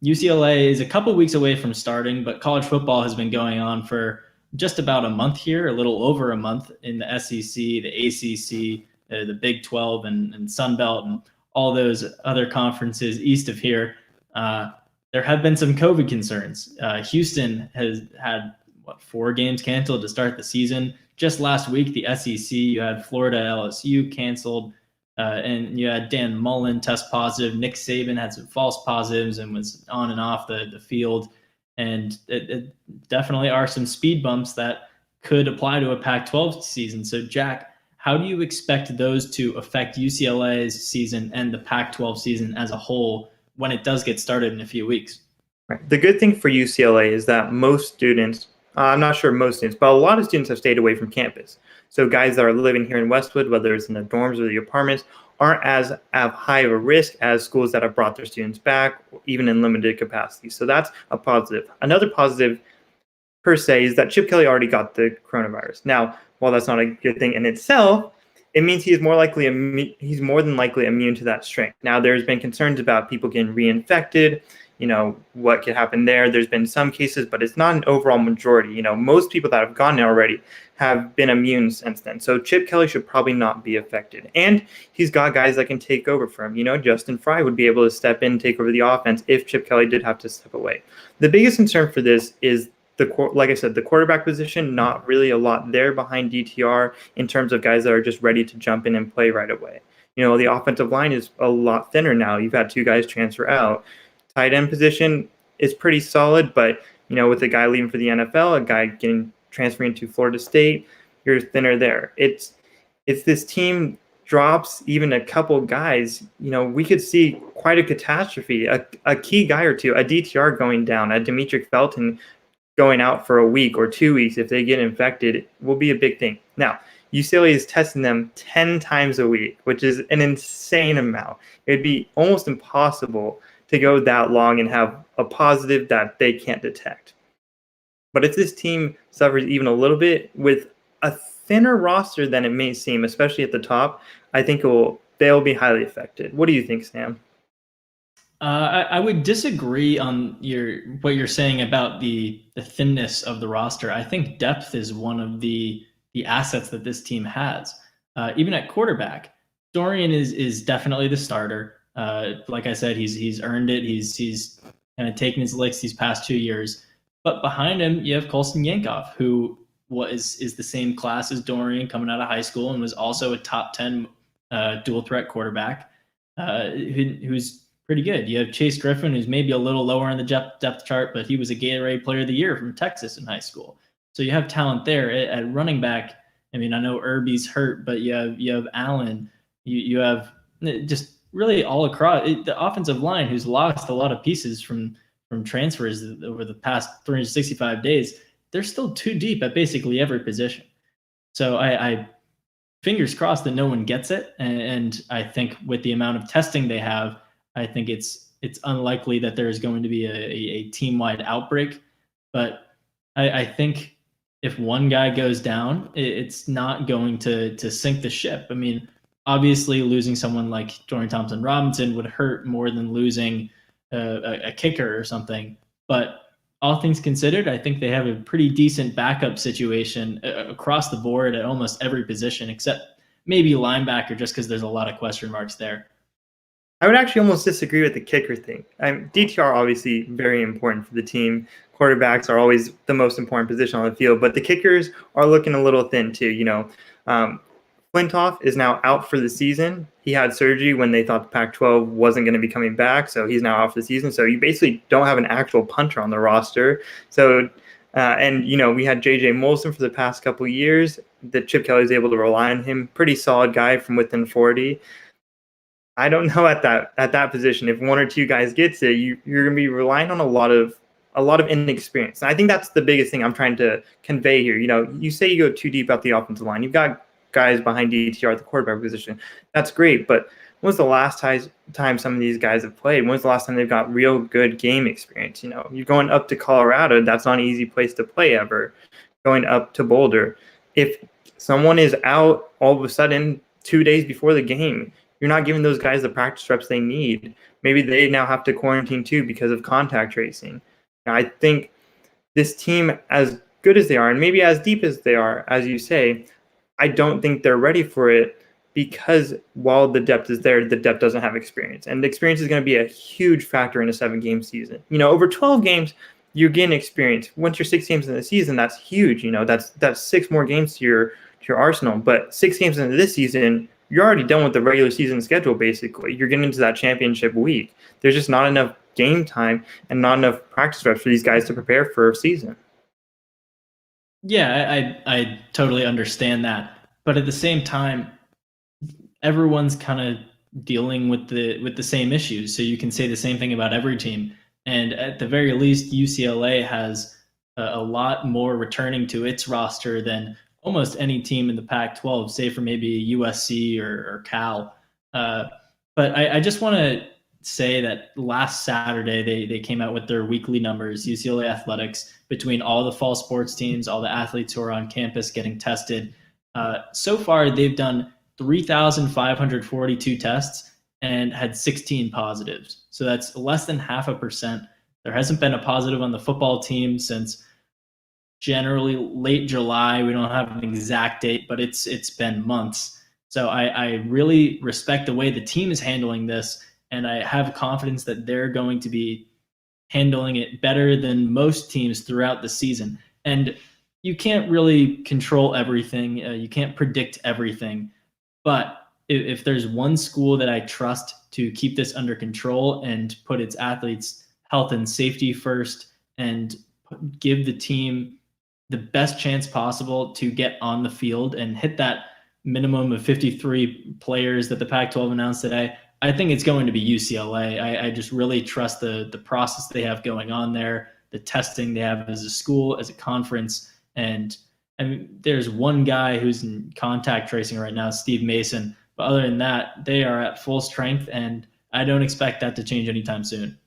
UCLA is a couple weeks away from starting, but college football has been going on for just about a month here, a little over a month in the SEC, the ACC, the Big 12, and Sun Belt, and all those other conferences east of here. There have been some COVID concerns. Houston has had, 4 games canceled to start the season. Just last week, the SEC, you had Florida LSU canceled. And you had Dan Mullen test positive. Nick Saban had some false positives and was on and off the field. And it definitely are some speed bumps that could apply to a Pac-12 season. So, Jack, how do you expect those to affect UCLA's season and the Pac-12 season as a whole when it does get started in a few weeks? Right. The good thing for UCLA is that most students, I'm not sure most students, but a lot of students have stayed away from campus. So guys that are living here in Westwood, whether it's in the dorms or the apartments, aren't as high of a risk as schools that have brought their students back, even in limited capacity. So that's a positive. Another positive per se is that Chip Kelly already got the coronavirus. Now, while that's not a good thing in itself, it means he's more than likely immune to that strain. Now, there's been concerns about people getting reinfected, what could happen there. There's been some cases, but it's not an overall majority. Most people that have gotten it already have been immune since then. So Chip Kelly should probably not be affected. And he's got guys that can take over for him. Justin Fry would be able to step in and take over the offense if Chip Kelly did have to step away. The biggest concern for this is like I said, the quarterback position, not really a lot there behind DTR in terms of guys that are just ready to jump in and play right away. The offensive line is a lot thinner now. You've had 2 guys transfer out. Tight end position is pretty solid, but with a guy leaving for the NFL, a guy transferring to Florida State, you're thinner there. It's this team drops even a couple guys, we could see quite a catastrophe. A key guy or two, a DTR going down, a Demetric Felton going out for a week or 2 weeks if they get infected will be a big thing. Now, UCLA is testing them 10 times a week, which is an insane amount. It'd be almost impossible to go that long and have a positive that they can't detect. But if this team suffers even a little bit with a thinner roster than it may seem, especially at the top, I think they'll be highly affected. What do you think, Sam? I would disagree on what you're saying about the thinness of the roster. I think depth is one of the assets that this team has. Even at quarterback, Dorian is definitely the starter. Like I said, he's earned it. He's kind of taken his licks these past 2 years. But behind him, you have Colson Yankoff, who is the same class as Dorian coming out of high school and was also a top 10 dual threat quarterback who's pretty good. You have Chase Griffin, who's maybe a little lower on the depth chart, but he was a Gatorade Player of the Year from Texas in high school. So you have talent there. At running back, I mean, I know Irby's hurt, but you have Allen. You have just really all across the offensive line, who's lost a lot of pieces from transfers over the past 365 days. They're still too deep at basically every position. So I fingers crossed that no one gets it. And I think with the amount of testing they have, I think it's unlikely that there is going to be a team-wide outbreak. But I think if one guy goes down, it's not going to sink the ship. I mean, obviously losing someone like Dorian Thompson-Robinson would hurt more than losing a kicker or something. But all things considered, I think they have a pretty decent backup situation across the board at almost every position, except maybe linebacker, just because there's a lot of question marks there. I would actually almost disagree with the kicker thing. DTR obviously very important for the team. Quarterbacks are always the most important position on the field, but the kickers are looking a little thin too. Flintoff is now out for the season. He had surgery when they thought the Pac-12 wasn't going to be coming back, so he's now out for the season. So you basically don't have an actual punter on the roster. So, we had J.J. Molson for the past couple of years. That Chip Kelly was able to rely on him. Pretty solid guy from within 40. I don't know at that position. If one or two guys gets it, you're going to be relying on a lot of inexperience. And I think that's the biggest thing I'm trying to convey here. You say you go too deep out the offensive line. You've got guys behind DTR at the quarterback position. That's great, but when's the last time some of these guys have played? When's the last time they've got real good game experience? You're going up to Colorado. That's not an easy place to play ever. Going up to Boulder. If someone is out all of a sudden 2 days before the game, you're not giving those guys the practice reps they need. Maybe they now have to quarantine too because of contact tracing. Now, I think this team, as good as they are, and maybe as deep as they are, as you say, I don't think they're ready for it because while the depth is there, the depth doesn't have experience. And the experience is going to be a huge factor in a 7-game season. Over 12 games, you're getting experience. Once you're 6 games in the season, that's huge. That's 6 more games to your arsenal. But 6 games into this season, you're already done with the regular season schedule, basically. You're getting into that championship week. There's just not enough game time and not enough practice reps for these guys to prepare for a season. Yeah, I totally understand that. But at the same time, everyone's kind of dealing with the same issues. So you can say the same thing about every team. And at the very least, UCLA has a lot more returning to its roster than almost any team in the Pac-12, say for maybe USC or Cal. But I just want to say that last Saturday, they came out with their weekly numbers, UCLA Athletics, between all the fall sports teams, all the athletes who are on campus getting tested. So far, they've done 3,542 tests and had 16 positives. So that's less than 0.5%. There hasn't been a positive on the football team since generally late July. We don't have an exact date, but it's been months. So I really respect the way the team is handling this, and I have confidence that they're going to be handling it better than most teams throughout the season. And you can't really control everything. You can't predict everything. But if there's one school that I trust to keep this under control and put its athletes' health and safety first and give the team the best chance possible to get on the field and hit that minimum of 53 players that the Pac-12 announced today, I think it's going to be UCLA. I just really trust the process they have going on there, the testing they have as a school, as a conference. And I mean, there's one guy who's in contact tracing right now, Steve Mason. But other than that, they are at full strength, and I don't expect that to change anytime soon.